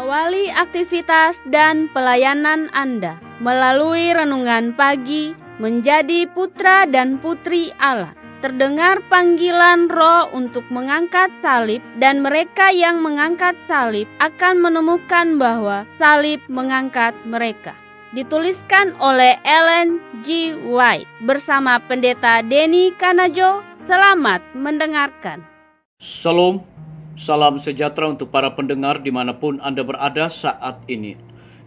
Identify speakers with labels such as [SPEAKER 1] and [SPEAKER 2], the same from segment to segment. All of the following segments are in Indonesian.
[SPEAKER 1] Awali aktivitas dan pelayanan Anda melalui renungan pagi menjadi putra dan putri Allah. Terdengar panggilan Roh untuk mengangkat salib, dan mereka yang mengangkat salib akan menemukan bahwa salib mengangkat mereka. Dituliskan oleh Ellen G. White bersama Pendeta Denny Kanajo. Selamat mendengarkan.
[SPEAKER 2] Shalom, salam sejahtera untuk para pendengar dimanapun Anda berada saat ini.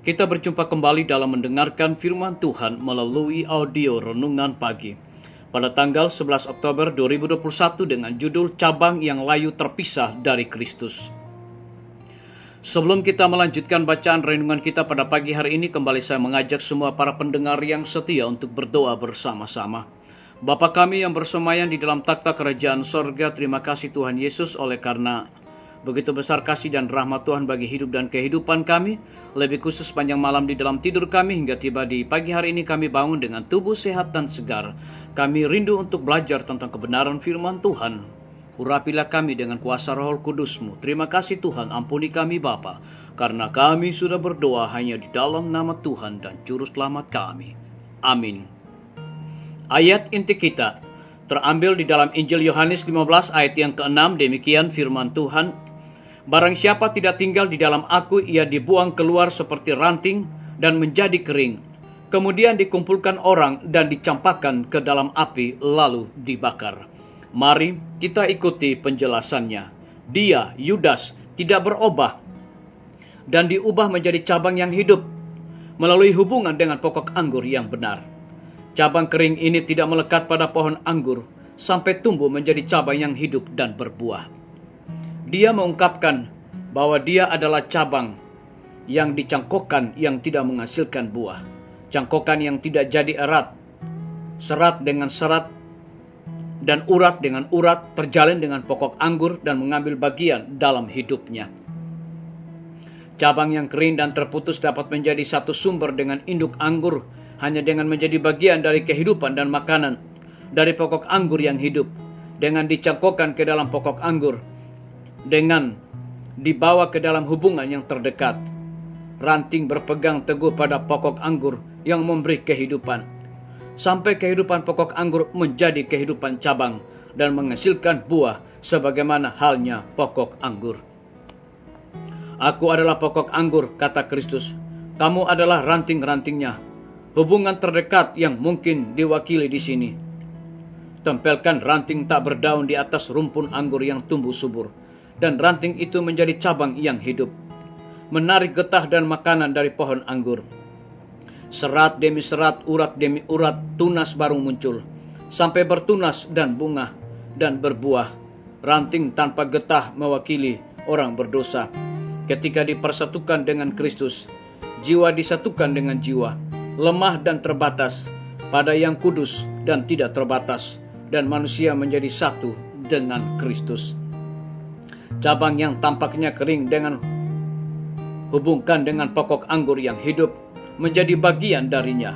[SPEAKER 2] Kita berjumpa kembali dalam mendengarkan firman Tuhan melalui audio Renungan Pagi. Pada tanggal 11 Oktober 2021 dengan judul Cabang yang Layu Terpisah dari Kristus. Sebelum kita melanjutkan bacaan renungan kita pada pagi hari ini, kembali saya mengajak semua para pendengar yang setia untuk berdoa bersama-sama. Bapa kami yang bersemayam di dalam takhta kerajaan sorga, terima kasih Tuhan Yesus oleh karena begitu besar kasih dan rahmat Tuhan bagi hidup dan kehidupan kami. Lebih khusus panjang malam di dalam tidur kami hingga tiba di pagi hari ini kami bangun dengan tubuh sehat dan segar. Kami rindu untuk belajar tentang kebenaran firman Tuhan. Urapilah kami dengan kuasa Roh Kudus-Mu. Terima kasih Tuhan, ampuni kami Bapa, karena kami sudah berdoa hanya di dalam nama Tuhan dan Juru Selamat kami. Amin. Ayat inti kita terambil di dalam Injil Yohanes 15 ayat yang ke-6, demikian firman Tuhan. Barang siapa tidak tinggal di dalam aku, ia dibuang keluar seperti ranting dan menjadi kering. Kemudian dikumpulkan orang dan dicampakkan ke dalam api lalu dibakar. Mari kita ikuti penjelasannya. Dia, Yudas, tidak berubah dan diubah menjadi cabang yang hidup melalui hubungan dengan pokok anggur yang benar. Cabang kering ini tidak melekat pada pohon anggur sampai tumbuh menjadi cabang yang hidup dan berbuah. Dia mengungkapkan bahwa dia adalah cabang yang dicangkokkan yang tidak menghasilkan buah. Cangkokan yang tidak jadi erat, serat dengan serat, dan urat dengan urat terjalin dengan pokok anggur dan mengambil bagian dalam hidupnya. Cabang yang kering dan terputus dapat menjadi satu sumber dengan induk anggur hanya dengan menjadi bagian dari kehidupan dan makanan dari pokok anggur yang hidup, dengan dicangkokkan ke dalam pokok anggur, dengan dibawa ke dalam hubungan yang terdekat. Ranting berpegang teguh pada pokok anggur yang memberi kehidupan, sampai kehidupan pokok anggur menjadi kehidupan cabang dan menghasilkan buah sebagaimana halnya pokok anggur. Aku adalah pokok anggur, kata Kristus. Kamu adalah ranting-rantingnya. Hubungan terdekat yang mungkin diwakili di sini. Tempelkan ranting tak berdaun di atas rumpun anggur yang tumbuh subur, dan ranting itu menjadi cabang yang hidup. Menarik getah dan makanan dari pohon anggur. Serat demi serat, urat demi urat, tunas baru muncul, sampai bertunas dan bunga dan berbuah. Ranting tanpa getah mewakili orang berdosa. Ketika dipersatukan dengan Kristus, jiwa disatukan dengan jiwa, lemah dan terbatas, pada yang kudus dan tidak terbatas, dan manusia menjadi satu dengan Kristus. Cabang yang tampaknya kering dengan hubungkan dengan pokok anggur yang hidup menjadi bagian darinya.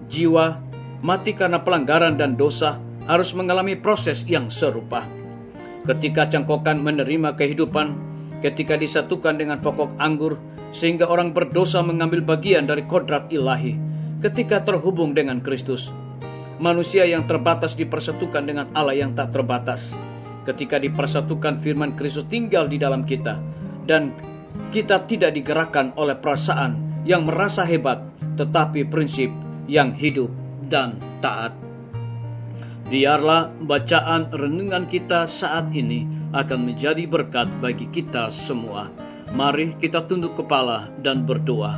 [SPEAKER 2] Jiwa mati karena pelanggaran dan dosa harus mengalami proses yang serupa. Ketika cangkokan menerima kehidupan, ketika disatukan dengan pokok anggur, sehingga orang berdosa mengambil bagian dari kodrat ilahi. Ketika terhubung dengan Kristus, manusia yang terbatas dipersatukan dengan Allah yang tak terbatas. Ketika dipersatukan, firman Kristus tinggal di dalam kita, dan kita tidak digerakkan oleh perasaan yang merasa hebat, tetapi prinsip yang hidup dan taat. Biarlah bacaan renungan kita saat ini akan menjadi berkat bagi kita semua. Mari kita tunduk kepala dan berdoa.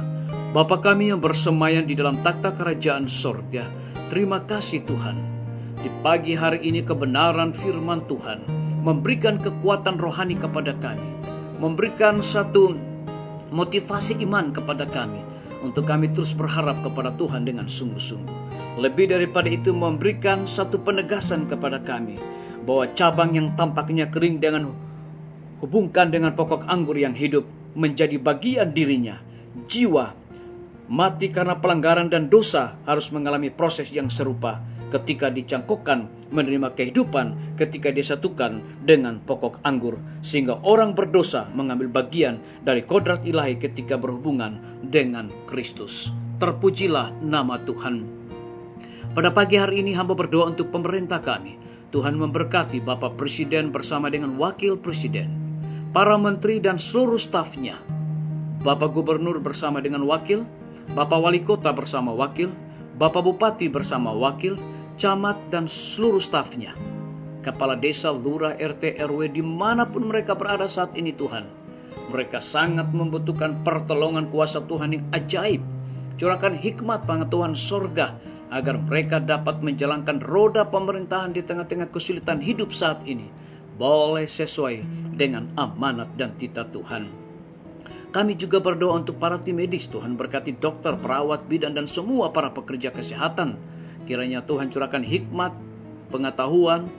[SPEAKER 2] Bapa kami yang bersemayam di dalam takhta kerajaan sorga, terima kasih Tuhan. Di pagi hari ini kebenaran firman Tuhan memberikan kekuatan rohani kepada kami, memberikan satu motivasi iman kepada kami, untuk kami terus berharap kepada Tuhan dengan sungguh-sungguh. Lebih daripada itu, memberikan satu penegasan kepada kami, bahwa cabang yang tampaknya kering dengan hubungkan dengan pokok anggur yang hidup menjadi bagian dirinya. Jiwa mati karena pelanggaran dan dosa harus mengalami proses yang serupa. ketika dicangkokkan menerima kehidupan ketika disatukan dengan pokok anggur, sehingga orang berdosa mengambil bagian dari kodrat ilahi ketika berhubungan dengan Kristus. Terpujilah nama Tuhan. Pada pagi hari ini hamba berdoa untuk pemerintah kami. Tuhan memberkati Bapak Presiden bersama dengan Wakil Presiden, para menteri dan seluruh stafnya, Bapak Gubernur bersama dengan wakil, Bapak Wali Kota bersama wakil, Bapak Bupati bersama wakil, camat dan seluruh stafnya, kepala desa, lurah, RT, RW, dimanapun mereka berada saat ini Tuhan. Mereka sangat membutuhkan pertolongan kuasa Tuhan yang ajaib. Curahkan hikmat pengetahuan sorga, agar mereka dapat menjalankan roda pemerintahan di tengah-tengah kesulitan hidup saat ini, boleh sesuai dengan amanat dan titah Tuhan. Kami juga berdoa untuk para tim medis. Tuhan berkati dokter, perawat, bidan, dan semua para pekerja kesehatan. Kiranya Tuhan curahkan hikmat, pengetahuan,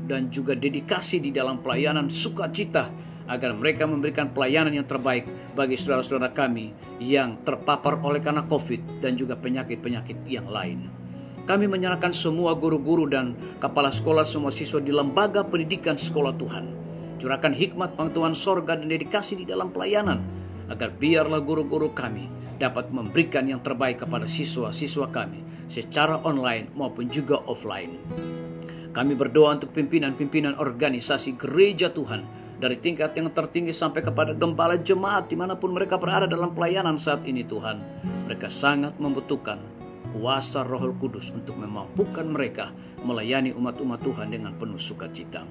[SPEAKER 2] dan juga dedikasi di dalam pelayanan sukacita, agar mereka memberikan pelayanan yang terbaik bagi saudara-saudara kami yang terpapar oleh karena COVID dan juga penyakit-penyakit yang lain. Kami menyerahkan semua guru-guru dan kepala sekolah, semua siswa di lembaga pendidikan sekolah Tuhan. Curahkan hikmat, pengetahuan sorga, dan dedikasi di dalam pelayanan, agar biarlah guru-guru kami dapat memberikan yang terbaik kepada siswa-siswa kami secara online maupun juga offline. Kami berdoa untuk pimpinan-pimpinan organisasi gereja Tuhan, dari tingkat yang tertinggi sampai kepada gembala jemaat dimanapun mereka berada dalam pelayanan saat ini Tuhan. Mereka sangat membutuhkan kuasa Roh Kudus untuk memampukan mereka melayani umat-umat Tuhan dengan penuh sukacita.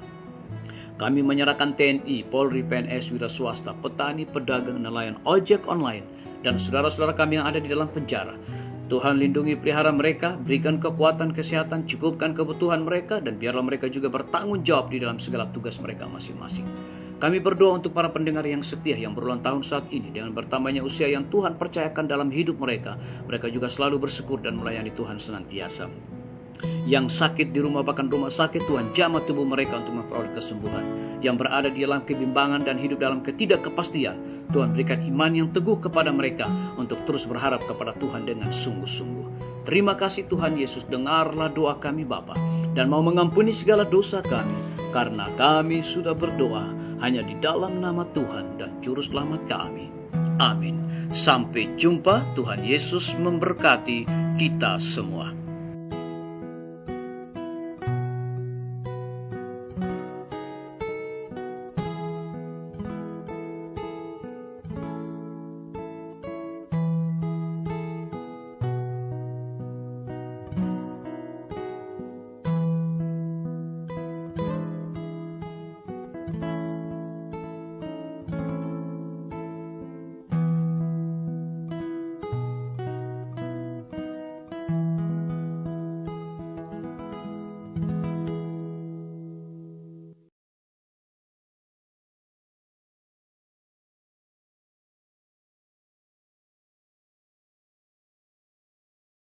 [SPEAKER 2] Kami menyerahkan TNI, Polri, PNS, wira swasta, petani, pedagang, nelayan, ojek online, dan saudara-saudara kami yang ada di dalam penjara. Tuhan lindungi pelihara mereka, berikan kekuatan kesehatan, cukupkan kebutuhan mereka, dan biarlah mereka juga bertanggung jawab di dalam segala tugas mereka masing-masing. Kami berdoa untuk para pendengar yang setia yang berulang tahun saat ini, dengan bertambahnya usia yang Tuhan percayakan dalam hidup mereka, mereka juga selalu bersyukur dan melayani Tuhan senantiasa. Yang sakit di rumah, bahkan rumah sakit, Tuhan jamah tubuh mereka untuk memperoleh kesembuhan. Yang berada di dalam kebimbangan dan hidup dalam ketidakkepastian, Tuhan berikan iman yang teguh kepada mereka untuk terus berharap kepada Tuhan dengan sungguh-sungguh. Terima kasih Tuhan Yesus, dengarlah doa kami Bapa, dan mau mengampuni segala dosa kami, karena kami sudah berdoa hanya di dalam nama Tuhan dan Juru Selamat kami. Amin. Sampai jumpa. Tuhan Yesus memberkati kita semua.